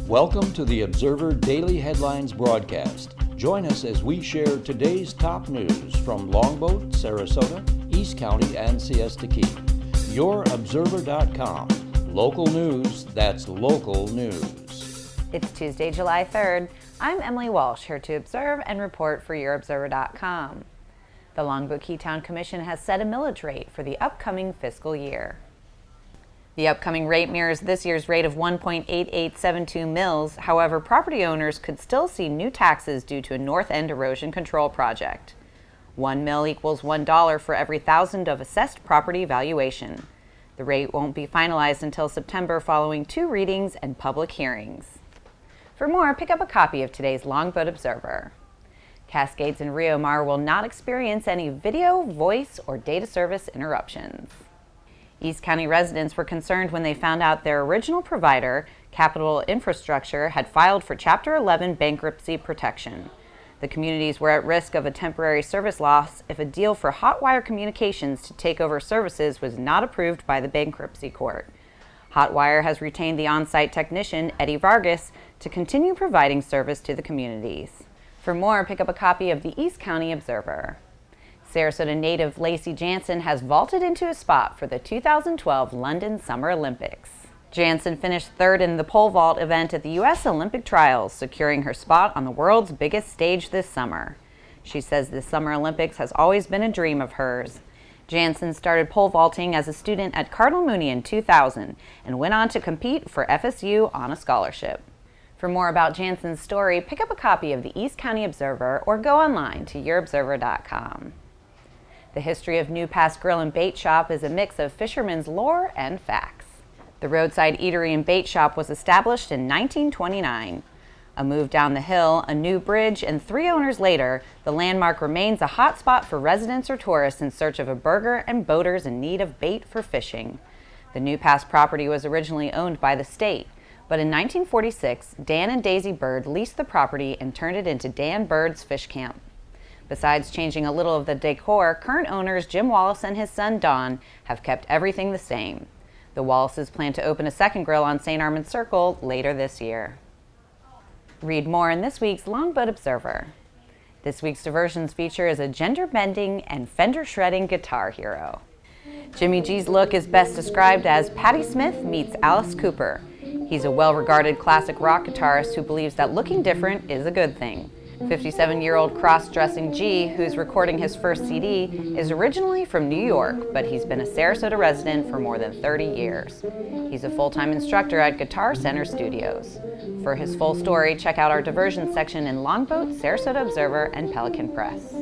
Welcome to the Observer Daily Headlines broadcast. Join us as we share today's top news from Longboat, Sarasota, East County, and Siesta Key. YourObserver.com. Local news that's local news. It's Tuesday, July 3rd. I'm Emily Walsh, here to observe and report for YourObserver.com. The Longboat Key Town Commission has set a millage rate for the upcoming fiscal year. The upcoming rate mirrors this year's rate of 1.8872 mils. However, property owners could still see new taxes due to a north end erosion control project. 1 mil equals $1 for every $1,000 of assessed property valuation. The rate won't be finalized until September following 2 readings and public hearings. For more, pick up a copy of today's Longboat Observer. Cascades and Rio Mar will not experience any video, voice, or data service interruptions. East County residents were concerned when they found out their original provider, Capital Infrastructure, had filed for Chapter 11 bankruptcy protection. The communities were at risk of a temporary service loss if a deal for Hotwire Communications to take over services was not approved by the bankruptcy court. Hotwire has retained the on-site technician, Eddie Vargas, to continue providing service to the communities. For more, pick up a copy of the East County Observer. Sarasota native Lacey Jansen has vaulted into a spot for the 2012 London Summer Olympics. Jansen finished third in the pole vault event at the U.S. Olympic Trials, securing her spot on the world's biggest stage this summer. She says the Summer Olympics has always been a dream of hers. Jansen started pole vaulting as a student at Cardinal Mooney in 2000 and went on to compete for FSU on a scholarship. For more about Jansen's story, pick up a copy of the East County Observer or go online to YourObserver.com. The history of New Pass Grill and Bait Shop is a mix of fishermen's lore and facts. The roadside eatery and bait shop was established in 1929. A move down the hill, a new bridge, and 3 owners later, the landmark remains a hot spot for residents or tourists in search of a burger and boaters in need of bait for fishing. The New Pass property was originally owned by the state, but in 1946, Dan and Daisy Bird leased the property and turned it into Dan Bird's Fish Camp. Besides changing a little of the decor, current owners Jim Wallace and his son Don have kept everything the same. The Wallaces plan to open a second grill on St. Armand Circle later this year. Read more in this week's Longboat Observer. This week's Diversions feature is a gender-bending and fender-shredding guitar hero. Jimmy G's look is best described as Patti Smith meets Alice Cooper. He's a well-regarded classic rock guitarist who believes that looking different is a good thing. 57-year-old cross-dressing G, who's recording his first CD, is originally from New York, but he's been a Sarasota resident for more than 30 years. He's a full-time instructor at Guitar Center Studios. For his full story, check out our Diversions section in Longboat, Sarasota Observer, and Pelican Press.